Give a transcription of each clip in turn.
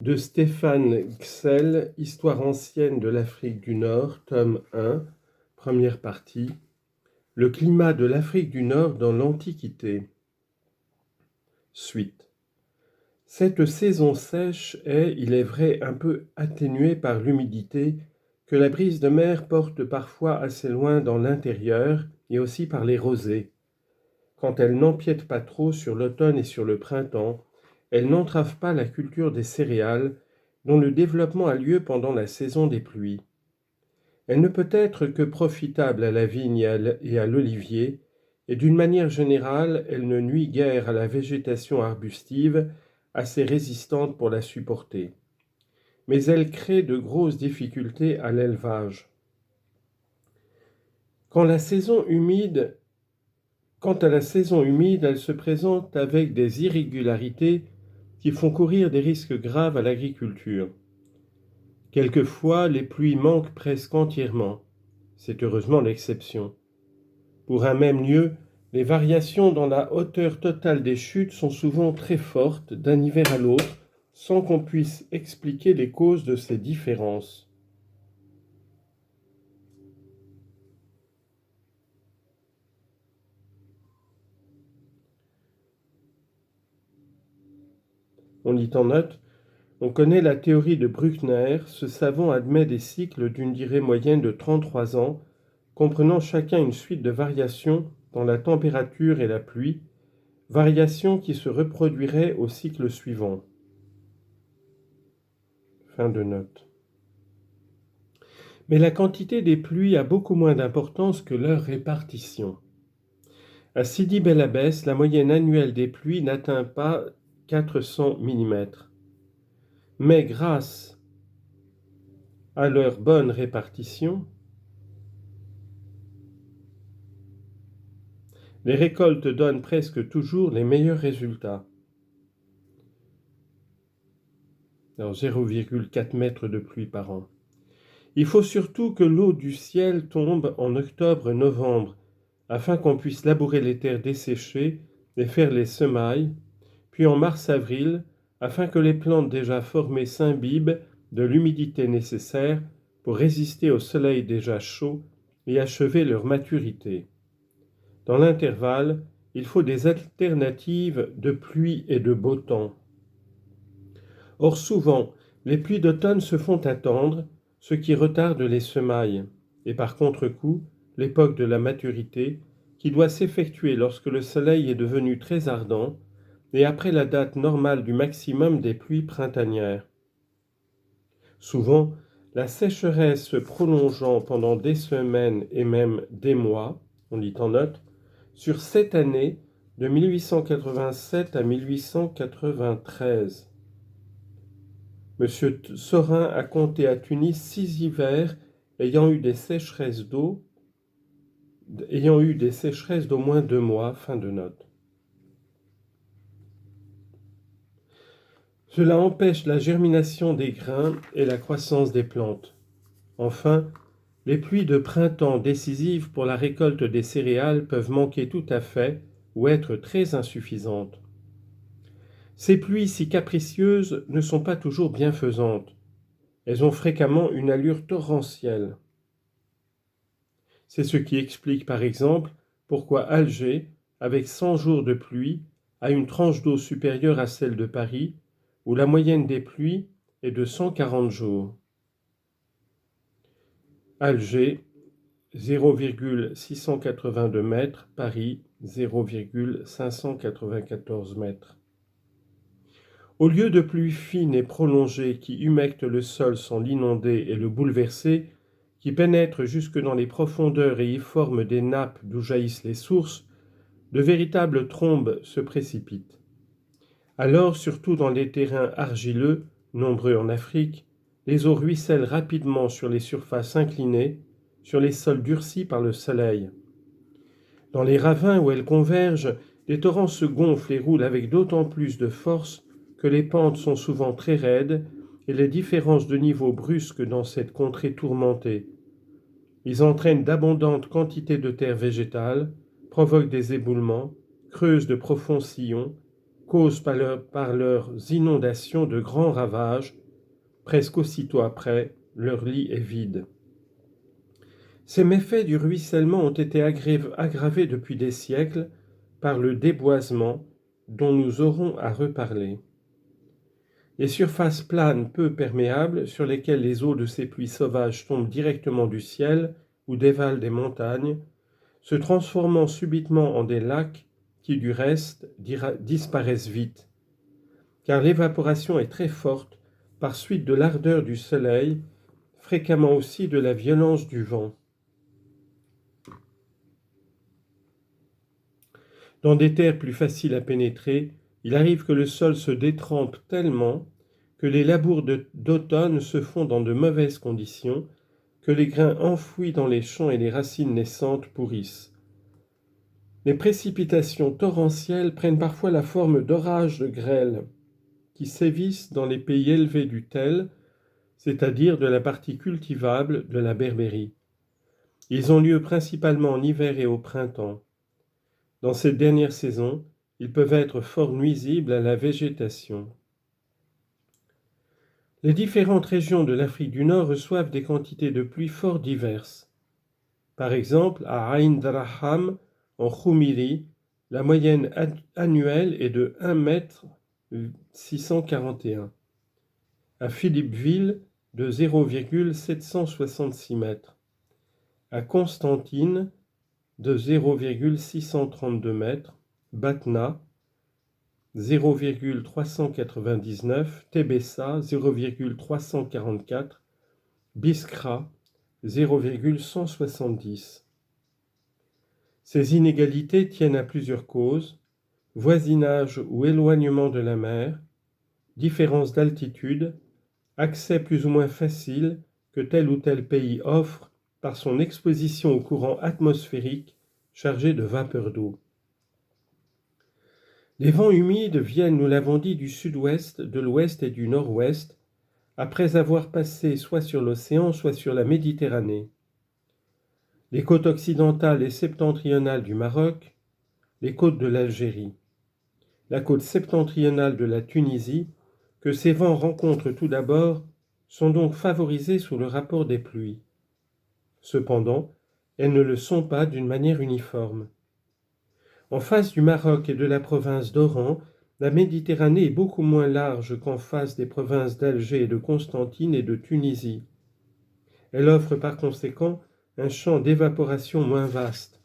De Stéphane Gsell, Histoire ancienne de l'Afrique du Nord, tome 1, première partie. Le climat de l'Afrique du Nord dans l'Antiquité. Suite. Cette saison sèche est, il est vrai, un peu atténuée par l'humidité que la brise de mer porte parfois assez loin dans l'intérieur et aussi par les rosées. Quand elle n'empiète pas trop sur l'automne et sur le printemps, elle n'entrave pas la culture des céréales dont le développement a lieu pendant la saison des pluies. Elle ne peut être que profitable à la vigne et à l'olivier, et d'une manière générale, elle ne nuit guère à la végétation arbustive, assez résistante pour la supporter. Mais elle crée de grosses difficultés à l'élevage. Quant à la saison humide, elle se présente avec des irrégularités qui font courir des risques graves à l'agriculture. Quelquefois, les pluies manquent presque entièrement. C'est heureusement l'exception. Pour un même lieu, les variations dans la hauteur totale des chutes sont souvent très fortes d'un hiver à l'autre, sans qu'on puisse expliquer les causes de ces différences. On lit en note, on connaît la théorie de Bruckner, ce savant admet des cycles d'une durée moyenne de 33 ans, comprenant chacun une suite de variations dans la température et la pluie, variations qui se reproduiraient au cycle suivant. Fin de note. Mais la quantité des pluies a beaucoup moins d'importance que leur répartition. À Sidi Bel Abbès, la moyenne annuelle des pluies n'atteint pas 400 mm. Mais grâce à leur bonne répartition, les récoltes donnent presque toujours les meilleurs résultats. Alors 0,4 mètres de pluie par an. Il faut surtout que l'eau du ciel tombe en octobre-novembre, afin qu'on puisse labourer les terres desséchées et faire les semailles, puis en mars-avril, afin que les plantes déjà formées s'imbibent de l'humidité nécessaire pour résister au soleil déjà chaud et achever leur maturité. Dans l'intervalle, il faut des alternatives de pluie et de beau temps. Or souvent, les pluies d'automne se font attendre, ce qui retarde les semailles, et par contre-coup, l'époque de la maturité, qui doit s'effectuer lorsque le soleil est devenu très ardent, et après la date normale du maximum des pluies printanières. Souvent, la sécheresse se prolongeant pendant des semaines et même des mois, on lit en note, sur 7 années, de 1887 à 1893. Monsieur Sorin a compté à Tunis 6 hivers ayant eu des sécheresses d'eau moins 2 mois. Fin de note. Cela empêche la germination des grains et la croissance des plantes. Enfin, les pluies de printemps décisives pour la récolte des céréales peuvent manquer tout à fait ou être très insuffisantes. Ces pluies si capricieuses ne sont pas toujours bienfaisantes. Elles ont fréquemment une allure torrentielle. C'est ce qui explique par exemple pourquoi Alger, avec 100 jours de pluie, a une tranche d'eau supérieure à celle de Paris, où la moyenne des pluies est de 140 jours. Alger, 0,682 mètres, Paris, 0,594 mètres. Au lieu de pluies fines et prolongées qui humectent le sol sans l'inonder et le bouleverser, qui pénètrent jusque dans les profondeurs et y forment des nappes d'où jaillissent les sources, de véritables trombes se précipitent. Alors, surtout dans les terrains argileux, nombreux en Afrique, les eaux ruissellent rapidement sur les surfaces inclinées, sur les sols durcis par le soleil. Dans les ravins où elles convergent, les torrents se gonflent et roulent avec d'autant plus de force que les pentes sont souvent très raides et les différences de niveau brusques dans cette contrée tourmentée. Ils entraînent d'abondantes quantités de terre végétale, provoquent des éboulements, creusent de profonds sillons causent par leurs inondations de grands ravages. Presque aussitôt après, leur lit est vide. Ces méfaits du ruissellement ont été aggravés depuis des siècles par le déboisement dont nous aurons à reparler. Les surfaces planes peu perméables sur lesquelles les eaux de ces pluies sauvages tombent directement du ciel ou dévalent des montagnes, se transformant subitement en des lacs qui du reste disparaissent vite, car l'évaporation est très forte par suite de l'ardeur du soleil, fréquemment aussi de la violence du vent. Dans des terres plus faciles à pénétrer, il arrive que le sol se détrempe tellement que les labours d'automne se font dans de mauvaises conditions, que les grains enfouis dans les champs et les racines naissantes pourrissent. Les précipitations torrentielles prennent parfois la forme d'orages de grêle qui sévissent dans les pays élevés du Tel, c'est-à-dire de la partie cultivable de la Berbérie. Ils ont lieu principalement en hiver et au printemps. Dans cette dernière saison, ils peuvent être fort nuisibles à la végétation. Les différentes régions de l'Afrique du Nord reçoivent des quantités de pluie fort diverses. Par exemple, à Ain Draham, en Khoumiri, la moyenne annuelle est de 1,641 m. À Philippeville, de 0,766 m. À Constantine, de 0,632 m. Batna, 0,399, Tébessa 0,344, Biskra 0,170. Ces inégalités tiennent à plusieurs causes: voisinage ou éloignement de la mer, différence d'altitude, accès plus ou moins facile que tel ou tel pays offre par son exposition aux courants atmosphériques chargés de vapeur d'eau. Les vents humides viennent, nous l'avons dit, du sud-ouest, de l'ouest et du nord-ouest, après avoir passé soit sur l'océan, soit sur la Méditerranée. Les côtes occidentales et septentrionales du Maroc, les côtes de l'Algérie, la côte septentrionale de la Tunisie, que ces vents rencontrent tout d'abord, sont donc favorisées sous le rapport des pluies. Cependant, elles ne le sont pas d'une manière uniforme. En face du Maroc et de la province d'Oran, la Méditerranée est beaucoup moins large qu'en face des provinces d'Alger et de Constantine et de Tunisie. Elle offre par conséquent un champ d'évaporation moins vaste.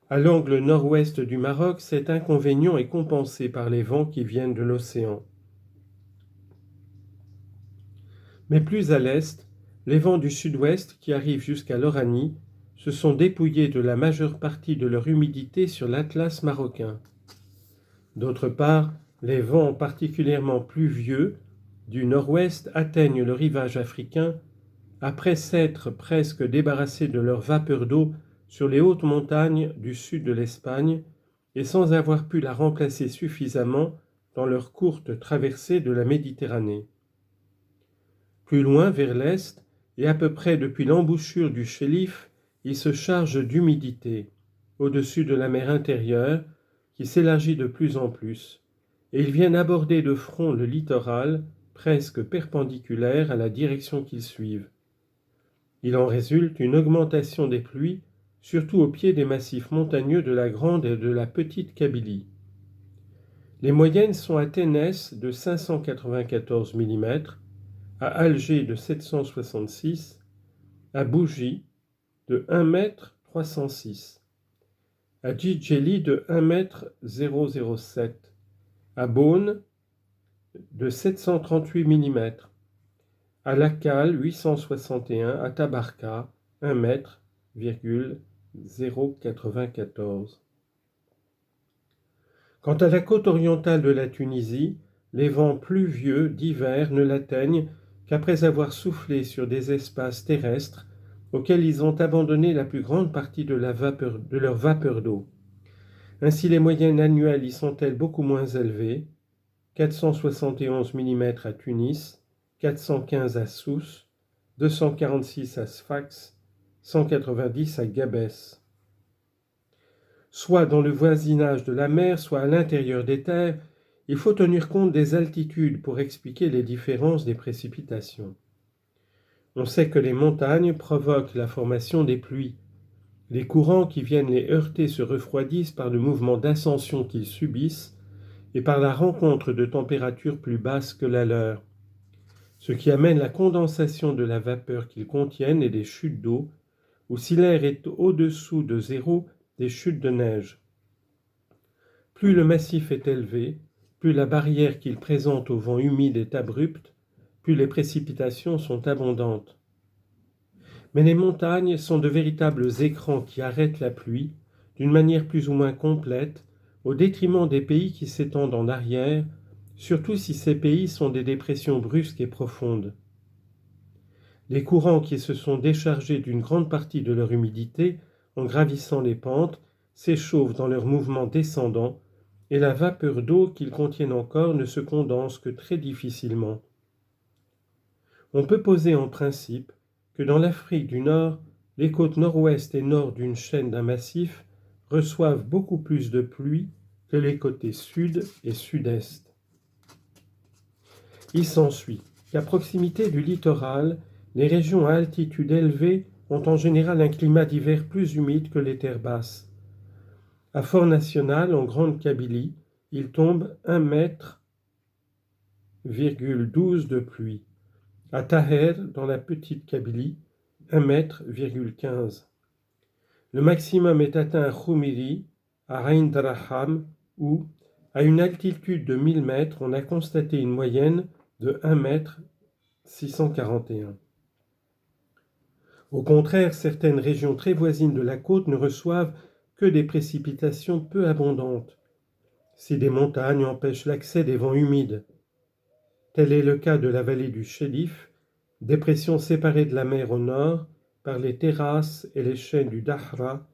À l'angle nord-ouest du Maroc, cet inconvénient est compensé par les vents qui viennent de l'océan. Mais plus à l'est, les vents du sud-ouest qui arrivent jusqu'à l'Oranie se sont dépouillés de la majeure partie de leur humidité sur l'Atlas marocain. D'autre part, les vents particulièrement pluvieux du nord-ouest atteignent le rivage africain après s'être presque débarrassés de leur vapeur d'eau sur les hautes montagnes du sud de l'Espagne et sans avoir pu la remplacer suffisamment dans leur courte traversée de la Méditerranée. Plus loin, vers l'est, et à peu près depuis l'embouchure du Chélif, ils se chargent d'humidité, au-dessus de la mer intérieure, qui s'élargit de plus en plus, et ils viennent aborder de front le littoral, presque perpendiculaire à la direction qu'ils suivent. Il en résulte une augmentation des pluies, surtout au pied des massifs montagneux de la Grande et de la Petite Kabylie. Les moyennes sont à Ténès de 594 mm, à Alger de 766, à Bougie de 1,306 m, à Djidjeli de 1,007 m, à Beaune de 738 mm, à Lacal 861, à Tabarka 1,094 m. Quant à la côte orientale de la Tunisie, les vents pluvieux d'hiver ne l'atteignent qu'après avoir soufflé sur des espaces terrestres auxquels ils ont abandonné la plus grande partie de leur vapeur d'eau. Ainsi, les moyennes annuelles y sont-elles beaucoup moins élevées: 471 mm à Tunis, 415 à Sousse, 246 à Sfax, 190 à Gabès. soit dans le voisinage de la mer, soit à l'intérieur des terres, il faut tenir compte des altitudes pour expliquer les différences des précipitations. On sait que les montagnes provoquent la formation des pluies. Les courants qui viennent les heurter se refroidissent par le mouvement d'ascension qu'ils subissent et par la rencontre de températures plus basses que la leur, ce qui amène la condensation de la vapeur qu'ils contiennent et des chutes d'eau, ou si l'air est au-dessous de zéro, des chutes de neige. Plus le massif est élevé, plus la barrière qu'il présente au vent humide est abrupte, plus les précipitations sont abondantes. Mais les montagnes sont de véritables écrans qui arrêtent la pluie, d'une manière plus ou moins complète, au détriment des pays qui s'étendent en arrière, surtout si ces pays sont des dépressions brusques et profondes. Les courants qui se sont déchargés d'une grande partie de leur humidité en gravissant les pentes s'échauffent dans leur mouvement descendant, et la vapeur d'eau qu'ils contiennent encore ne se condense que très difficilement. On peut poser en principe que dans l'Afrique du Nord, les côtes nord-ouest et nord d'une chaîne d'un massif reçoivent beaucoup plus de pluie que les côtés sud et sud-est. Il s'ensuit qu'à proximité du littoral, les régions à altitude élevée ont en général un climat d'hiver plus humide que les terres basses. À Fort-National, en Grande Kabylie, il tombe 1,12 m de pluie. À Taher, dans la Petite Kabylie, 1,15 m. Le maximum est atteint à Khoumiri, à Ain Draham, où, à une altitude de 1000 mètres, on a constaté une moyenne de 1,641 m. Au contraire, certaines régions très voisines de la côte ne reçoivent que des précipitations peu abondantes, si des montagnes empêchent l'accès des vents humides. Tel est le cas de la vallée du Chélif, dépression séparée de la mer au nord par les terrasses et les chaînes du Dahra,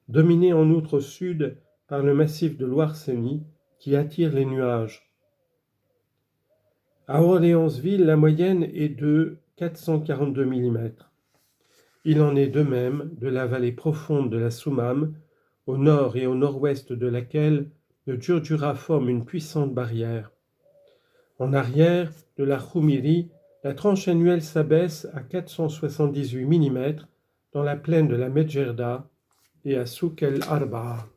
dominée en outre au sud par le massif de l'Ouarseni qui attire les nuages. À Orléansville, la moyenne est de 442 mm. Il en est de même de la vallée profonde de la Soumam, au nord et au nord-ouest de laquelle le Djurdjura forme une puissante barrière. En arrière de la Khoumiri, la tranche annuelle s'abaisse à 478 mm dans la plaine de la Medjerda et à Souk el Arba'a.